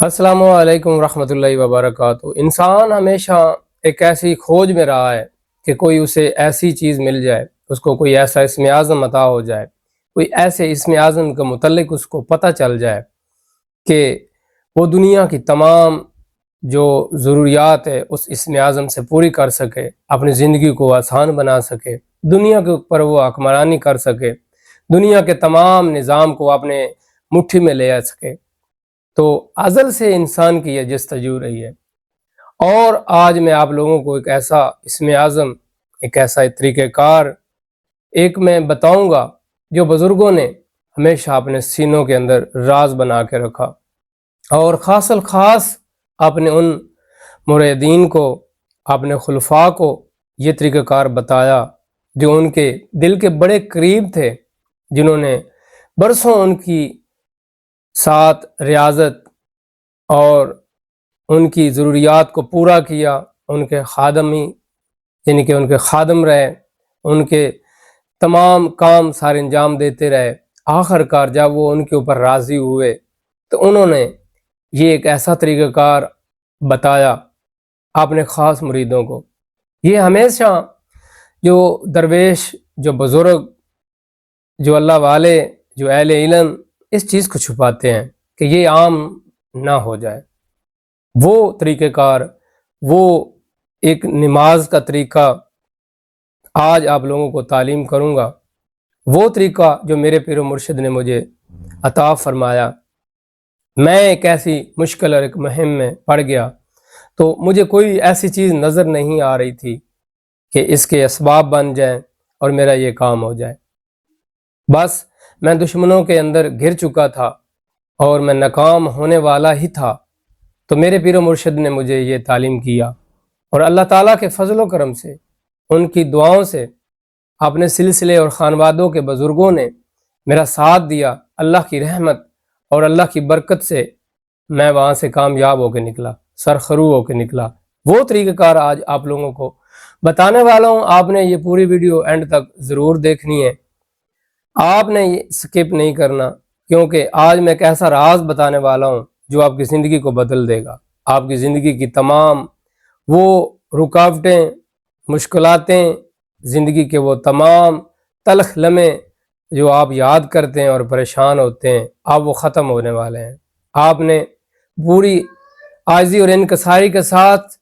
السلام علیکم ورحمۃ اللہ وبرکاتہ۔ انسان ہمیشہ ایک ایسی کھوج میں رہا ہے کہ کوئی اسے ایسی چیز مل جائے، اس کو کوئی ایسا اسم اعظم عطا ہو جائے، کوئی ایسے اسم اعظم کے متعلق اس کو پتہ چل جائے کہ وہ دنیا کی تمام جو ضروریات ہے اس اسم اعظم سے پوری کر سکے، اپنی زندگی کو آسان بنا سکے، دنیا کے اوپر وہ حکمرانی کر سکے، دنیا کے تمام نظام کو اپنے مٹھی میں لے آ سکے۔ تو ازل سے انسان کی یہ جستجو رہی ہے، اور آج میں آپ لوگوں کو ایک ایسا اسم اعظم، ایک ایسا طریقہ کار ایک میں بتاؤں گا جو بزرگوں نے ہمیشہ اپنے سینوں کے اندر راز بنا کے رکھا، اور خاص الخاص اپنے ان مریدین کو، اپنے خلفاء کو یہ طریقہ کار بتایا جو ان کے دل کے بڑے قریب تھے، جنہوں نے برسوں ان کی ساتھ ریاضت اور ان کی ضروریات کو پورا کیا، ان کے خادمی یعنی کہ ان کے خادم رہے، ان کے تمام کام سارے انجام دیتے رہے۔ آخر کار جب وہ ان کے اوپر راضی ہوئے تو انہوں نے یہ ایک ایسا طریقہ کار بتایا اپنے خاص مریدوں کو۔ یہ ہمیشہ جو درویش، جو بزرگ، جو اللہ والے، جو اہل علم اس چیز کو چھپاتے ہیں کہ یہ عام نہ ہو جائے، وہ طریقہ کار، وہ ایک نماز کا طریقہ آج آپ لوگوں کو تعلیم کروں گا، وہ طریقہ جو میرے پیر و مرشد نے مجھے عطا فرمایا۔ میں ایک ایسی مشکل اور ایک مہم میں پڑ گیا تو مجھے کوئی ایسی چیز نظر نہیں آ رہی تھی کہ اس کے اسباب بن جائیں اور میرا یہ کام ہو جائے۔ بس میں دشمنوں کے اندر گر چکا تھا اور میں ناکام ہونے والا ہی تھا، تو میرے پیر و مرشد نے مجھے یہ تعلیم کیا، اور اللہ تعالیٰ کے فضل و کرم سے، ان کی دعاؤں سے، اپنے سلسلے اور خانوادوں کے بزرگوں نے میرا ساتھ دیا۔ اللہ کی رحمت اور اللہ کی برکت سے میں وہاں سے کامیاب ہو کے نکلا، سرخرو ہو کے نکلا۔ وہ طریقہ کار آج آپ لوگوں کو بتانے والا ہوں۔ آپ نے یہ پوری ویڈیو اینڈ تک ضرور دیکھنی ہے، آپ نے یہ سکپ نہیں کرنا، کیونکہ آج میں ایک ایسا راز بتانے والا ہوں جو آپ کی زندگی کو بدل دے گا۔ آپ کی زندگی کی تمام وہ رکاوٹیں، مشکلاتیں، زندگی کے وہ تمام تلخ لمحے جو آپ یاد کرتے ہیں اور پریشان ہوتے ہیں، اب وہ ختم ہونے والے ہیں۔ آپ نے پوری عاجزی اور انکساری کے ساتھ،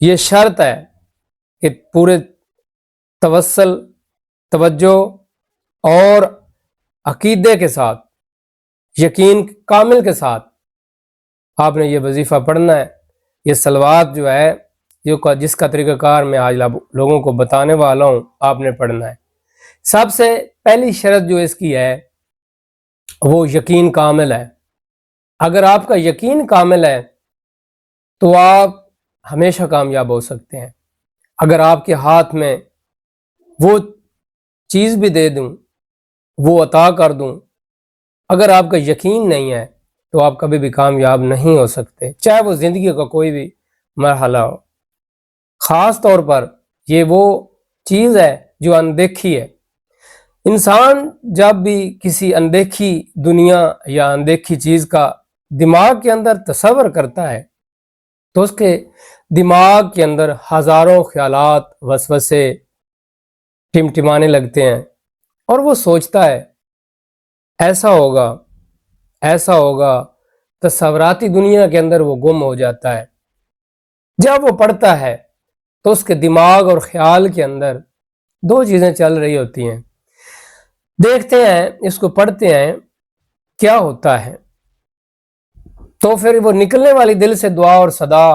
یہ شرط ہے کہ پورے توسل، توجہ اور عقیدے کے ساتھ، یقین کامل کے ساتھ آپ نے یہ وظیفہ پڑھنا ہے۔ یہ صلوات جو ہے، جس کا طریقہ کار میں آج لوگوں کو بتانے والا ہوں، آپ نے پڑھنا ہے۔ سب سے پہلی شرط جو اس کی ہے وہ یقین کامل ہے۔ اگر آپ کا یقین کامل ہے تو آپ ہمیشہ کامیاب ہو سکتے ہیں۔ اگر آپ کے ہاتھ میں وہ چیز بھی دے دوں، وہ عطا کر دوں، اگر آپ کا یقین نہیں ہے تو آپ کبھی بھی کامیاب نہیں ہو سکتے، چاہے وہ زندگی کا کوئی بھی مرحلہ ہو۔ خاص طور پر یہ وہ چیز ہے جو اندیکھی ہے۔ انسان جب بھی کسی اندیکھی دنیا یا اندیکھی چیز کا دماغ کے اندر تصور کرتا ہے تو اس کے دماغ کے اندر ہزاروں خیالات، وسوسے ٹمٹمانے لگتے ہیں، اور وہ سوچتا ہے ایسا ہوگا، ایسا ہوگا، تصوراتی دنیا کے اندر وہ گم ہو جاتا ہے۔ جب وہ پڑھتا ہے تو اس کے دماغ اور خیال کے اندر دو چیزیں چل رہی ہوتی ہیں۔ دیکھتے ہیں، اس کو پڑھتے ہیں، کیا ہوتا ہے، تو پھر وہ نکلنے والی دل سے دعا اور صدا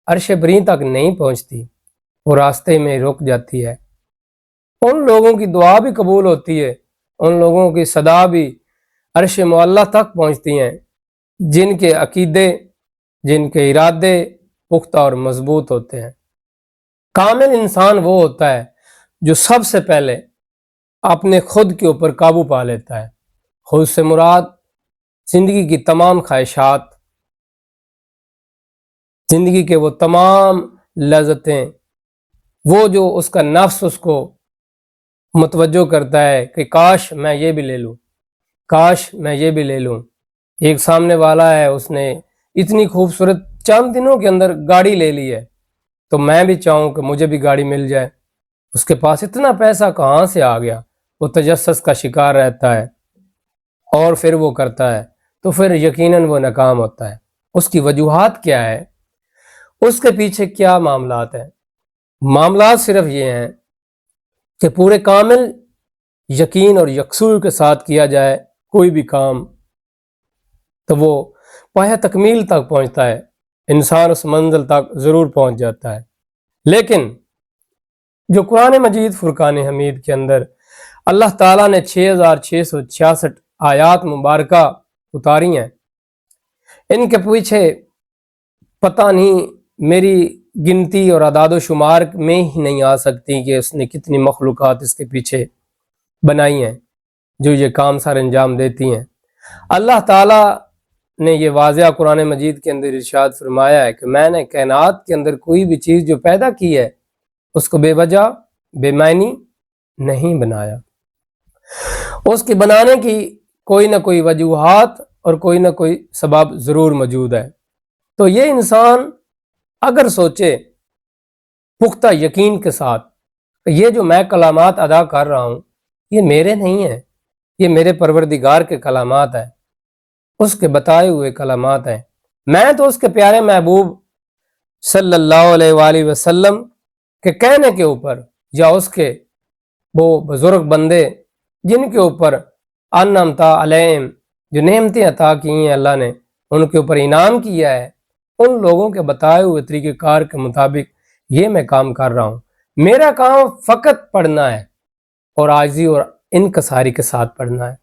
عرش بریں تک نہیں پہنچتی، وہ راستے میں رک جاتی ہے۔ ان لوگوں کی دعا بھی قبول ہوتی ہے، ان لوگوں کی صدا بھی عرش معلیٰ تک پہنچتی ہیں جن کے عقیدے، جن کے ارادے پختہ اور مضبوط ہوتے ہیں۔ کامل انسان وہ ہوتا ہے جو سب سے پہلے اپنے خود کے اوپر قابو پا لیتا ہے۔ خود سے مراد زندگی کی تمام خواہشات، زندگی کے وہ تمام لذتیں، وہ جو اس کا نفس اس کو متوجہ کرتا ہے کہ کاش میں یہ بھی لے لوں، کاش میں یہ بھی لے لوں۔ ایک سامنے والا ہے، اس نے اتنی خوبصورت چند دنوں کے اندر گاڑی لے لی ہے، تو میں بھی چاہوں کہ مجھے بھی گاڑی مل جائے۔ اس کے پاس اتنا پیسہ کہاں سے آ گیا؟ وہ تجسس کا شکار رہتا ہے اور پھر وہ کرتا ہے تو پھر یقیناً وہ ناکام ہوتا ہے۔ اس کی وجوہات کیا ہے؟ اس کے پیچھے کیا معاملات ہیں؟ معاملات صرف یہ ہیں کہ پورے کامل یقین اور یکسوئی کے ساتھ کیا جائے کوئی بھی کام تو وہ پایہ تکمیل تک پہنچتا ہے، انسان اس منزل تک ضرور پہنچ جاتا ہے۔ لیکن جو قرآن مجید فرقان حمید کے اندر اللہ تعالیٰ نے 6666 آیات مبارکہ اتاری ہیں، ان کے پیچھے پتہ نہیں میری گنتی اور اعداد و شمار میں ہی نہیں آ سکتی کہ اس نے کتنی مخلوقات اس کے پیچھے بنائی ہیں جو یہ کام سر انجام دیتی ہیں۔ اللہ تعالیٰ نے یہ واضح قرآن مجید کے اندر ارشاد فرمایا ہے کہ میں نے کائنات کے اندر کوئی بھی چیز جو پیدا کی ہے اس کو بے وجہ بے معنی نہیں بنایا، اس کے بنانے کی کوئی نہ کوئی وجوہات اور کوئی نہ کوئی سبب ضرور موجود ہے۔ تو یہ انسان اگر سوچے پختہ یقین کے ساتھ کہ یہ جو میں کلامات ادا کر رہا ہوں یہ میرے نہیں ہیں، یہ میرے پروردگار کے کلامات ہیں، اس کے بتائے ہوئے کلامات ہیں، میں تو اس کے پیارے محبوب صلی اللہ علیہ وآلہ وسلم کے کہنے کے اوپر یا اس کے وہ بزرگ بندے جن کے اوپر انعمتا علیہم جو نعمتیں عطا کی ہیں اللہ نے ان کے اوپر انعام کیا ہے، ان لوگوں کے بتائے ہوئے طریقہ کار کے مطابق یہ میں کام کر رہا ہوں۔ میرا کام فقط پڑھنا ہے اور عاجزی اور انکساری کے ساتھ پڑھنا ہے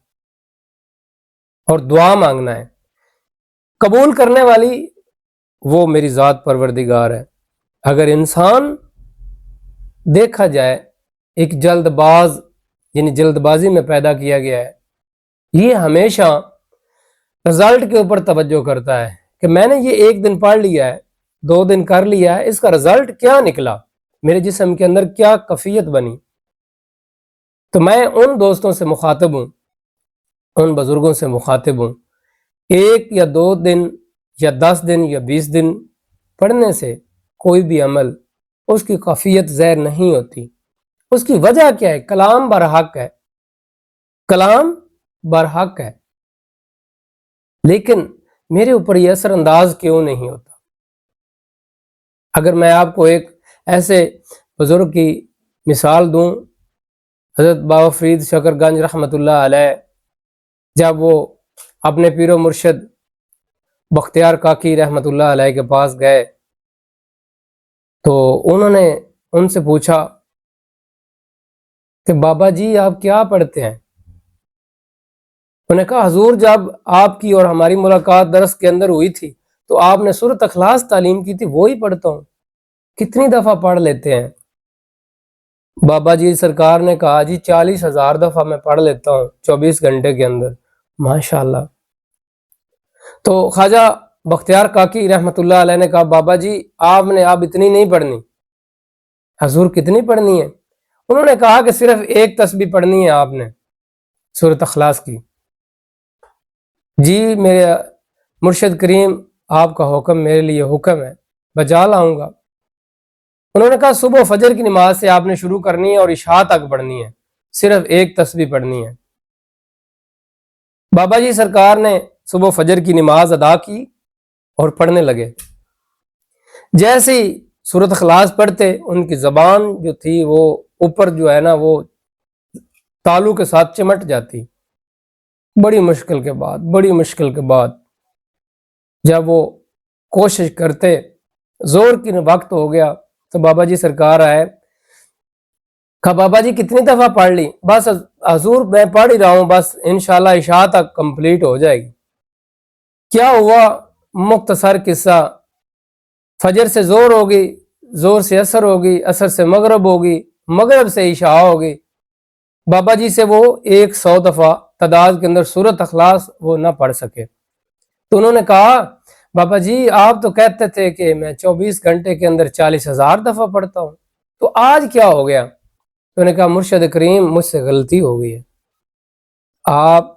اور دعا مانگنا ہے، قبول کرنے والی وہ میری ذات پروردگار ہے۔ اگر انسان دیکھا جائے ایک جلد باز یعنی جلد بازی میں پیدا کیا گیا ہے، یہ ہمیشہ رزلٹ کے اوپر توجہ کرتا ہے کہ میں نے یہ ایک دن پڑھ لیا ہے، 2 دن کر لیا ہے، اس کا رزلٹ کیا نکلا، میرے جسم کے اندر کیا کیفیت بنی۔ تو میں ان دوستوں سے مخاطب ہوں، ان بزرگوں سے مخاطب ہوں، 1 یا 2 دن یا 10 دن یا 20 دن پڑھنے سے کوئی بھی عمل اس کی کیفیت زیر نہیں ہوتی۔ اس کی وجہ کیا ہے؟ کلام برحق ہے، کلام برحق ہے، لیکن میرے اوپر یہ اثر انداز کیوں نہیں ہوتا؟ اگر میں آپ کو ایک ایسے بزرگ کی مثال دوں، حضرت بابا فرید شکر گنج رحمۃ اللہ علیہ جب وہ اپنے پیر و مرشد بختیار کاکی رحمۃ اللہ علیہ کے پاس گئے تو انہوں نے ان سے پوچھا کہ بابا جی آپ کیا پڑھتے ہیں؟ انہوں نے کہا حضور جب آپ کی اور ہماری ملاقات درس کے اندر ہوئی تھی تو آپ نے سورۃ اخلاص تعلیم کی تھی، وہی پڑھتا ہوں۔ کتنی دفعہ پڑھ لیتے ہیں؟ بابا جی سرکار نے کہا جی 40,000 دفعہ میں پڑھ لیتا ہوں 24 گھنٹے کے اندر، ماشاءاللہ۔ تو خواجہ بختیار کاکی رحمۃ اللہ علیہ نے کہا بابا جی آپ نے اب اتنی نہیں پڑھنی۔ حضور کتنی پڑھنی ہے؟ انہوں نے کہا کہ صرف ایک تسبیح پڑھنی ہے آپ نے سورۃ اخلاص کی۔ جی میرے مرشد کریم آپ کا حکم میرے لیے حکم ہے، بجا لاؤں گا۔ انہوں نے کہا صبح فجر کی نماز سے آپ نے شروع کرنی ہے اور عشاء تک پڑھنی ہے، صرف ایک تسبیح پڑھنی ہے۔ بابا جی سرکار نے صبح فجر کی نماز ادا کی اور پڑھنے لگے۔ جیسے ہی سورۃ اخلاص پڑھتے ان کی زبان جو تھی وہ اوپر جو ہے نا وہ تالو کے ساتھ چمٹ جاتی۔ بڑی مشکل کے بعد جب وہ کوشش کرتے، زور کی وقت ہو گیا تو بابا جی سرکار آئے، کہا بابا جی کتنی دفعہ پڑھ لی؟ بس حضور میں پڑھ ہی رہا ہوں، بس انشاءاللہ عشاء تک کمپلیٹ ہو جائے گی۔ کیا ہوا؟ مختصر قصہ، فجر سے زور ہوگی، زور سے عصر ہوگی، عصر سے مغرب ہوگی، مغرب سے عشاء ہوگی۔ بابا جی سے وہ 100 دفعہ تعداد کے اندر سورۃ اخلاص وہ نہ پڑھ سکے۔ تو انہوں نے کہا بابا جی آپ تو کہتے تھے کہ میں 24 گھنٹے کے اندر 40,000 دفعہ پڑھتا ہوں، تو آج کیا ہو گیا؟ تو انہوں نے کہا مرشد کریم مجھ سے غلطی ہو گئی ہے، آپ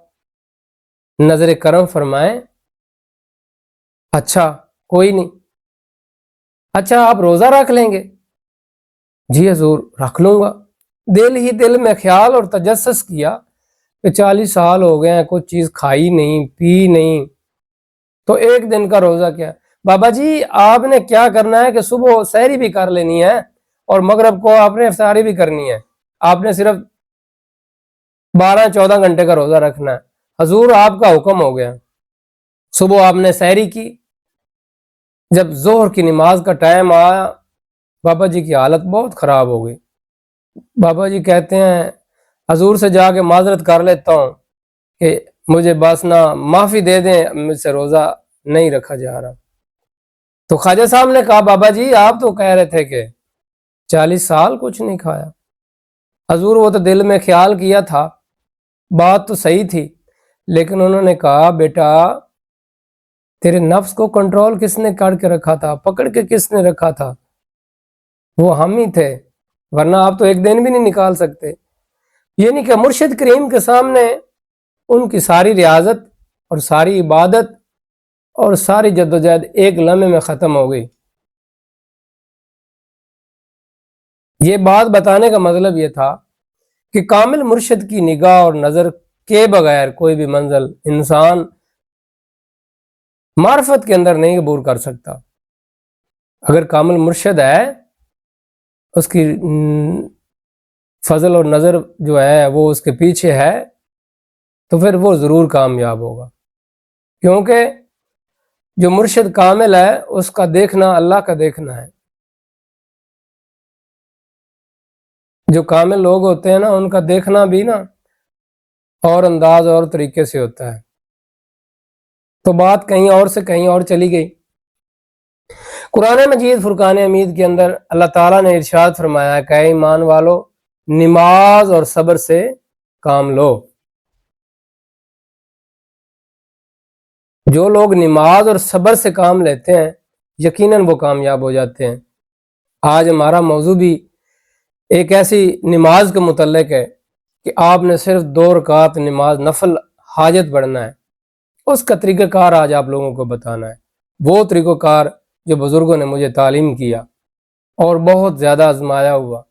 نظر کرم فرمائیں اچھا کوئی نہیں، اچھا آپ روزہ رکھ لیں گے؟ جی حضور رکھ لوں گا۔ دل ہی دل میں خیال اور تجسس کیا کہ 40 سال ہو گئے ہیں، کچھ چیز کھائی نہیں پی نہیں، تو ایک دن کا روزہ کیا؟ بابا جی آپ نے کیا کرنا ہے کہ صبح سحری بھی کر لینی ہے اور مغرب کو آپ نے افطاری بھی کرنی ہے، آپ نے صرف 12-14 گھنٹے کا روزہ رکھنا ہے۔ حضور آپ کا حکم ہو گیا، صبح آپ نے سحری کی، جب ظہر کی نماز کا ٹائم آیا بابا جی کی حالت بہت خراب ہو گئی۔ بابا جی کہتے ہیں حضور سے جا کے معذرت کر لیتا ہوں کہ مجھے بس نہ معافی دے دیں، مجھ سے روزہ نہیں رکھا جا رہا۔ تو خواجہ صاحب نے کہا بابا جی آپ تو کہہ رہے تھے کہ 40 سال کچھ نہیں کھایا۔ حضور وہ تو دل میں خیال کیا تھا، بات تو صحیح تھی، لیکن انہوں نے کہا بیٹا تیرے نفس کو کنٹرول کس نے کر کے رکھا تھا، پکڑ کے کس نے رکھا تھا؟ وہ ہم ہی تھے، ورنہ آپ تو ایک دن بھی نہیں نکال سکتے۔ یعنی کہ مرشد کریم کے سامنے ان کی ساری ریاضت اور ساری عبادت اور ساری جدوجہد ایک لمحے میں ختم ہو گئی۔ یہ بات بتانے کا مطلب یہ تھا کہ کامل مرشد کی نگاہ اور نظر کے بغیر کوئی بھی منزل انسان معرفت کے اندر نہیں عبور کر سکتا۔ اگر کامل مرشد ہے، اس کی فضل اور نظر جو ہے وہ اس کے پیچھے ہے، تو پھر وہ ضرور کامیاب ہوگا، کیونکہ جو مرشد کامل ہے اس کا دیکھنا اللہ کا دیکھنا ہے۔ جو کامل لوگ ہوتے ہیں نا ان کا دیکھنا بھی نا اور انداز اور طریقے سے ہوتا ہے۔ تو بات کہیں اور سے کہیں اور چلی گئی۔ قرآن مجید فرقان حمید کے اندر اللہ تعالیٰ نے ارشاد فرمایا ہے کہ اے ایمان والو نماز اور صبر سے کام لو۔ جو لوگ نماز اور صبر سے کام لیتے ہیں یقیناً وہ کامیاب ہو جاتے ہیں۔ آج ہمارا موضوع بھی ایک ایسی نماز کے متعلق ہے کہ آپ نے صرف 2 رکعت نماز نفل حاجت پڑھنا ہے، اس کا طریقہ کار آج آپ لوگوں کو بتانا ہے، وہ طریقہ کار جو بزرگوں نے مجھے تعلیم کیا اور بہت زیادہ آزمایا ہوا،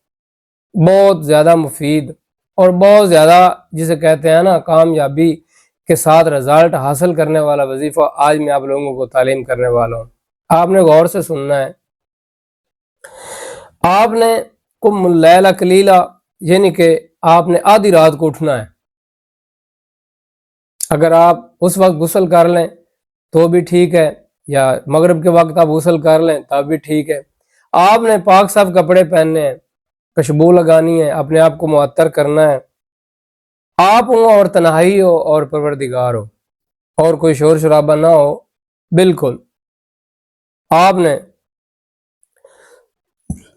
بہت زیادہ مفید اور بہت زیادہ جسے کہتے ہیں نا کامیابی کے ساتھ رزلٹ حاصل کرنے والا وظیفہ آج میں آپ لوگوں کو تعلیم کرنے والا ہوں۔ آپ نے غور سے سننا ہے۔ آپ نے قم اللیل قلیلا یعنی کہ آپ نے آدھی رات کو اٹھنا ہے۔ اگر آپ اس وقت غسل کر لیں تو بھی ٹھیک ہے، یا مغرب کے وقت آپ غسل کر لیں تب بھی ٹھیک ہے۔ آپ نے پاک صاف کپڑے پہننے ہیں، خوشبو لگانی ہے، اپنے آپ کو معطر کرنا ہے، آپ ہوں اور تنہائی ہو اور پروردگار ہو اور کوئی شور شرابہ نہ ہو، بالکل آپ نے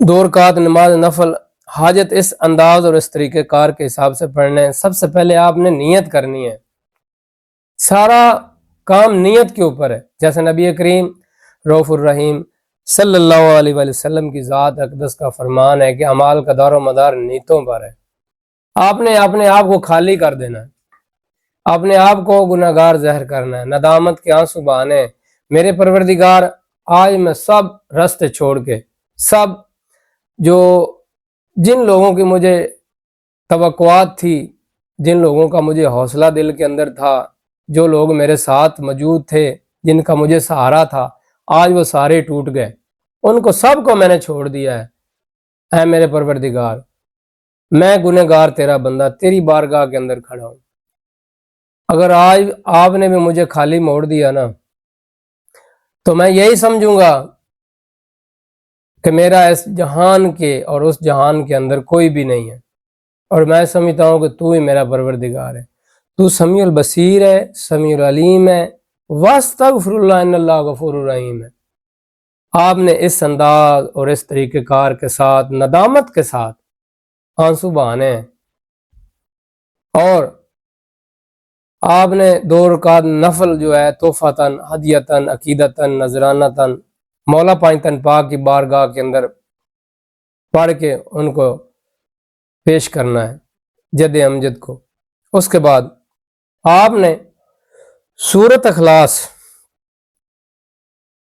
2 رکعت نماز نفل حاجت اس انداز اور اس طریقے کار کے حساب سے پڑھنے ہیں۔ سب سے پہلے آپ نے نیت کرنی ہے، سارا کام نیت کے اوپر ہے، جیسے نبی کریم رؤوف الرحیم صلی اللہ علیہ وسلم کی ذات اقدس کا فرمان ہے کہ اعمال کا دار و مدار نیتوں پر ہے۔ آپ نے اپنے آپ کو خالی کر دینا ہے، اپنے آپ کو گناہ گار ظاہر کرنا ہے، ندامت کے آنسو بہانے، میرے پروردگار آج میں سب راستے چھوڑ کے سب جو جن لوگوں کی مجھے توقعات تھی، جن لوگوں کا مجھے حوصلہ دل کے اندر تھا، جو لوگ میرے ساتھ موجود تھے، جن کا مجھے سہارا تھا، آج وہ سارے ٹوٹ گئے، ان کو سب کو میں نے چھوڑ دیا ہے۔ اے میرے پروردگار میں گنہگار تیرا بندہ تیری بارگاہ کے اندر کھڑا ہوں، اگر آج آپ نے بھی مجھے خالی موڑ دیا نا تو میں یہی سمجھوں گا کہ میرا اس جہان کے اور اس جہان کے اندر کوئی بھی نہیں ہے، اور میں سمجھتا ہوں کہ تو ہی میرا پروردگار ہے، تو سمیع البصیر ہے، سمیع العلیم ہے، واستغفر اللہ ان اللہ غفور الرحیم ہے۔ آپ نے اس انداز اور اس طریقہ کار کے ساتھ ندامت کے ساتھ آنسو بہانے ہیں، اور آپ نے 2 رکعت نفل جو ہے تحفتاً ہدیتاً عقیدتاً نذرانتاً مولا پانچتن پاک کی بارگاہ کے اندر پڑھ کے ان کو پیش کرنا ہے جد امجد کو۔ اس کے بعد آپ نے سورۃ اخلاص